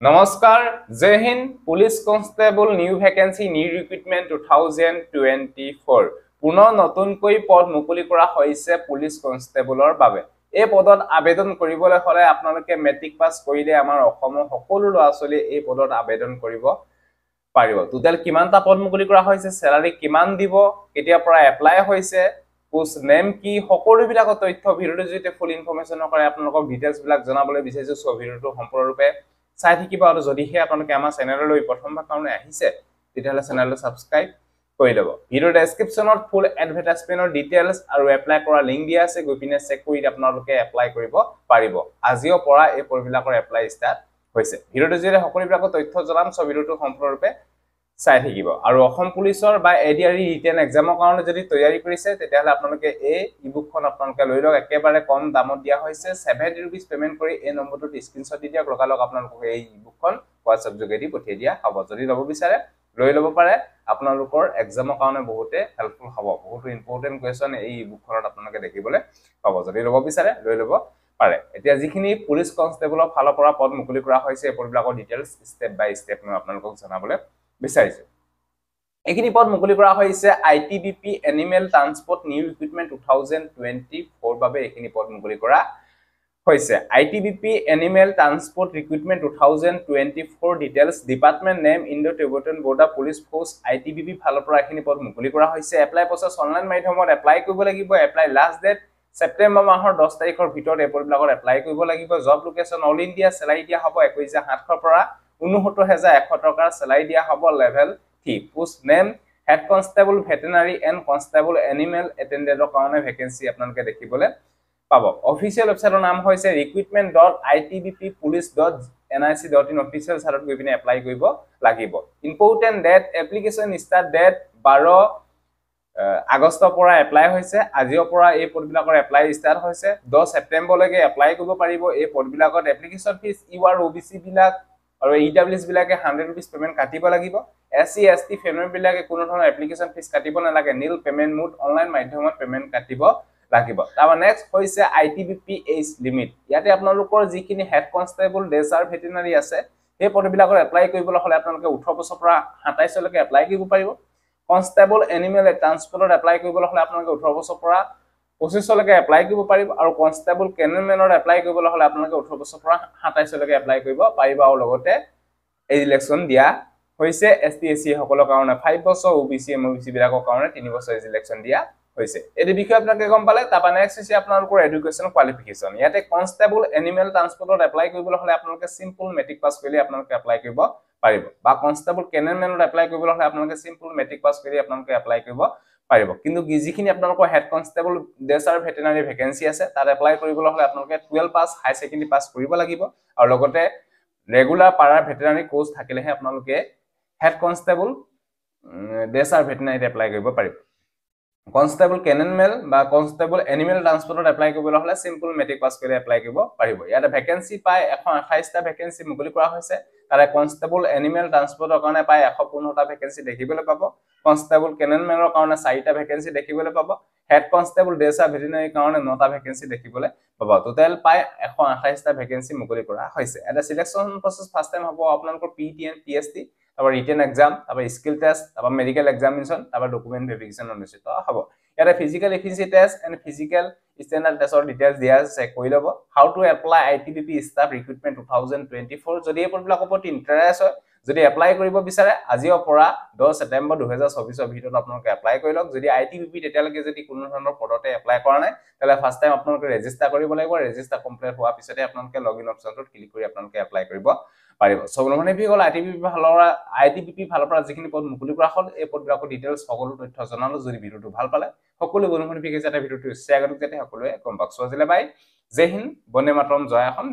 নমস্কাৰ জয় হিন্দ police constable new vacancy new recruitment 2024 পুনৰ নতুনকৈ পদ মুকলি কৰা হৈছে পুলিচ কনষ্টেবলৰ বাবে এই পদত আবেদন কৰিবলৈ হলে আপোনালোকে মেট্ৰিক পাছ কৰিলে আমাৰ অসমৰ সকলো ল'ৰা-ছোৱালী এই পদত আবেদন কৰিব পাৰিব টোটাল কিমানটা পদ মুকলি কৰা হৈছে স্যালাৰি কিমান দিব কেতিয়াৰ পৰা এপ্লাই হৈছে পোষ্ট নেম কি সকলো বিলাকৰ তথ্য ভিডিওৰ জৰিয়তে ফুল ইনফৰমেশনৰ কৰে আপোনালোকক ডিটেইলছ বিলাক জনাবলৈ বিচাৰিছো সব ভিডিওটো সম্পূৰ্ণৰূপে চাই থাকিব আৰু যদিহে আপোনালোকে আমাৰ চেনেললৈ প্ৰথমবাৰ কাৰণে আহিছে তেতিয়াহলে চেনেলটো সাবস্ক্ৰাইব কৰি লব ভিডিও ডেসক্ৰিপচনত ফুল এডভাৰটাইজমেন্টৰ ডিটেইলছ আৰু এপ্লাই কৰা লিংক দিয়া আছে গৈ পিনে চেক কৰি আপোনালোকে এপ্লাই কৰিব পাৰিব আজিও পৰা এই পঢ়বিলাকৰ এপ্লাই ষ্টাৰ্ট হৈছে ভিডিওটো জৰিয়তে সকলো বিলাকৰ তথ্য জনাম সব ভিডিওটো সম্পূৰ্ণৰূপে চাই থাকিব আৰু অসম পুলিচৰ বা এডিআৰই ৰিটেন এক্সামৰ কাৰণে যদি তৈয়াৰী কৰিছে তেতিয়াহলে আপোনালোকে এই ইবুকখন আপোনালোকে লৈ লওক একেবাৰে কম দামত দিয়া হৈছে 70 रुपीस পেমেন্ট কৰি এই নম্বৰটোত স্ক্ৰিনশ্বট দি দিয়ক লগালক আপোনালোকক এই ইবুকখন WhatsApp যোগেদি পঠিয়াই দিয়া হ'ব যদি ল'ব বিচাৰে লৈ ল'ব পাৰে আপোনালোকৰ এক্সামৰ কাৰণে বহুতে হেল্পফুল হ'ব বহুত ইম্পৰ্টেন্ট কোৱেশ্চন এই ইবুকখনত আপোনালোকে দেখিবলৈ পাব যদি ল'ব বিচাৰে লৈ ল'ব পাৰে এতিয়া যিখিনি পুলিচ কনষ্টেবলৰ ফালৰ পৰা পদ মুকলি কৰা হৈছে এই পদবিলাকৰ ডিটেইলছ স্টেপ বাই স্টেপ মই আপোনালোকক জনাবলৈ বিচাৰিছো এখিনি পদ মুকলি কৰা হৈছে ITBP animal transport new recruitment 2024 বাবে এখিনি পদ মুকলি কৰা হৈছে ITBP animal transport recruitment 2024 details department name Indo Tibetan border police force ITBP ফালৰ পৰা এখিনি পদ মুকলি কৰা হৈছে এপ্লাই প্ৰসেছ অনলাইন মাধ্যমত এপ্লাই কৰিব লাগিব এপ্লাই লাষ্ট ডেট সেপ্টেম্বৰ মাহৰ 10 তাৰিখৰ ভিতৰত এই পদবিলাকৰ এপ্লাই কৰিব লাগিব job location all India salary দিয়া হ'ব 21700 পৰা 69100 টকাৰ স্যালাৰি দিয়া হ'ব level 3 post name head constable veterinary and constable animal এটেন্ডেন্টৰ কাৰণে ভ্যাকেন্সি আপোনালোকে দেখিবলৈ পাব অফিচিয়েল ওয়েবসাইটৰ নাম হৈছে recruitment.itbppolice.nic.in অফিচিয়েল সাইটত গৈ পিনে এপ্লাই কৰিব লাগিব important date application start date 12 আগষ্টৰ পৰা এপ্লাই হৈছে আজিৰ পৰা এই পদবিলাকৰ এপ্লাই ষ্টাৰ্ট হৈছে 10 সেপ্টেম্বৰলৈকে এপ্লাই কৰিব পাৰিব এই পদবিলাকত এপ্লিকেশন ফিস ইউআৰ ওবিসি বিলাক আৰু ইডব্লিউএস বিলাকে 100 रुपीस পেমেন্ট কাটিব লাগিব এসসি এসটি ফেমিলি বিলাকে কোনো ধৰণৰ এপ্লিকেশন ফিস কাটিব নালাগে নীল পেমেন্ট মোড অনলাইন মাধ্যমত পেমেন্ট কাটিব লাগিব তাবা নেক্সট হৈছে আইটিবিপি এজ লিমিট ইয়াতে আপোনালোকৰ যিখিনি হেড কনষ্টেবল ডেসাৰ ভেটেনাৰি আছে এই পদবিলাকৰ এপ্লাই কৰিবলৈ হলে আপোনালোকে 18 বছৰৰ পৰা 27 লৈকে এপ্লাই কৰিব পাৰিব কনষ্টেবল এনিমেল ট্ৰান্সপোৰ্টত এপ্লাই কৰিবলৈ হলে আপোনালোকে 18 বছৰৰ পৰা 25 লৈকে এপ্লাই কৰিব পাৰিব আৰু কনষ্টেবল কেনেলমেনৰ এপ্লাই কৰিবলৈ হলে আপোনালোকে 18 বছৰৰ পৰা 27 লৈকে এপ্লাই কৰিব পাৰিব আৰু লগতে এই ইলেকচন দিয়া হৈছে এসটি এসসি সকলৰ কাৰণে 5 বছৰ ওবিসি এমবিসি বিলাকৰ কাৰণে 3 বছৰ ইলেকচন দিয়া হৈছে এই বিষয়ে আপোনালোকে গম পালে তাপা নেক্সট হৈছে আপোনালোকৰ এডুকেশন কোৱালিফিকেশন ইয়াতে কনষ্টেবল এনিমেল ট্ৰান্সপোৰ্টত এপ্লাই কৰিবলৈ হলে আপোনালোকে সিম্পল মেট্ৰিক পাছ কৰিলে আপোনালোকে এপ্লাই কৰিব পাৰিব বা কনষ্টেবল কেনেলমেনত এপ্লাই কৰিবলৈ হলে আপোনালোকে সিম্পল মেট্ৰিক পাছ কৰি আপোনালোকে এপ্লাই কৰিব পাৰিব কিন্তু যিখিনি আপোনালোকৰ হেড কনষ্টেবল ডেসাৰ ভেটেনাৰি ভ্যাকেন্সি আছে তাত এপ্লাই কৰিবলৈ হলে আপোনালোকে 12 পাছ হাই সেকেন্ডাৰী পাছ কৰিব লাগিব আৰু লগতে ৰেগুলাৰ পাৰাৰ ভেটেনাৰি কোৰ্স থাকিলেহে আপোনালোকে হেড কনষ্টেবল ডেসাৰ ভেটেনাৰিত এপ্লাই কৰিব পাৰিব কনষ্টেবল কেনেলমেল বা কনষ্টেবল এনিমেল ট্ৰান্সপোৰ্টত এপ্লাই কৰিবলৈ হলে সিম্পল মেট্ৰিক পাছ কৰি এপ্লাই কৰিব পাৰিব ইয়াতে ভ্যাকেন্সি পায় 128টা ভ্যাকেন্সি মুকলি কৰা হৈছে তাৰে কনষ্টেবল এনিমেল ট্ৰান্সপোৰ্টৰ কাৰণে পায় 115টা ভ্যাকেন্সি দেখিবলৈ পাব কনষ্টেবল কেনেলমেনৰ কাৰণে 4টা ভ্যাকেন্সি দেখিবলৈ পাব হেড কনষ্টেবল ডেসাৰ ভেটেনাৰি কাৰণে 9টা ভ্যাকেন্সি দেখিবলৈ পাব টোটাল পায় 128টা ভ্যাকেন্সি মুকলি কৰা হৈছে এটা সিলেকশন প্ৰসেছ ফাৰ্স্ট টাইম হ'ব আপোনালোকৰ পিটি এণ্ড পিএসটি তারপর রিটেন এক্সাম তারপর স্কিল টেস্ট তারপর মেডিকেল এক্সামিনেশন তারপর ডকুমেন্ট ভেরিফিকেশন অনুষ্ঠিত হ'ব ইয়াতে physical efficiency test and physical standard টেস্টৰ ডিটেইলছ দিয়া আছে কৈ লব how to apply ITBP staff recruitment 2024 যদি এই পদবিলাকৰ প্ৰতি ইন্টাৰেষ্ট হয় যদি এপ্লাই কৰিব বিচাৰে আজিৰ পৰা 10 সেপ্টেম্বৰ 2024 ভিতৰত আপোনালোকে এপ্লাই কৰি লওক যদি আইটিবিপি তেতিয়ালৈকে যদি কোনো ধৰণৰ পদতে এপ্লাই কৰা নাই তেলে ফাৰ্স্ট টাইম আপোনালোকে ৰেজিষ্টাৰ কৰিব লাগিব ৰেজিষ্টাৰ কমপ্লিট হোৱাৰ পিছতে আপোনালোকে লগইন অপচনটোত ক্লিক কৰি আপোনালোকে এপ্লাই কৰিব পাৰিব সবলমনে ভি গল আইটিবিপি ফালৰ পৰা যিখিনি পদ মুকলি কৰা হল এই পদবিলাকৰ ডিটেইলছ সকলো তথ্য জনালো যদি ভিডিওটো ভাল পালে সকলো বন্ধুসকলে যাতে ভিডিওটো শেয়াৰ কৰি যাতে সকলোৱে কম বক্স আজিলে বাই জয় হিন্দ বন্দে মাতৰম জয় অসম।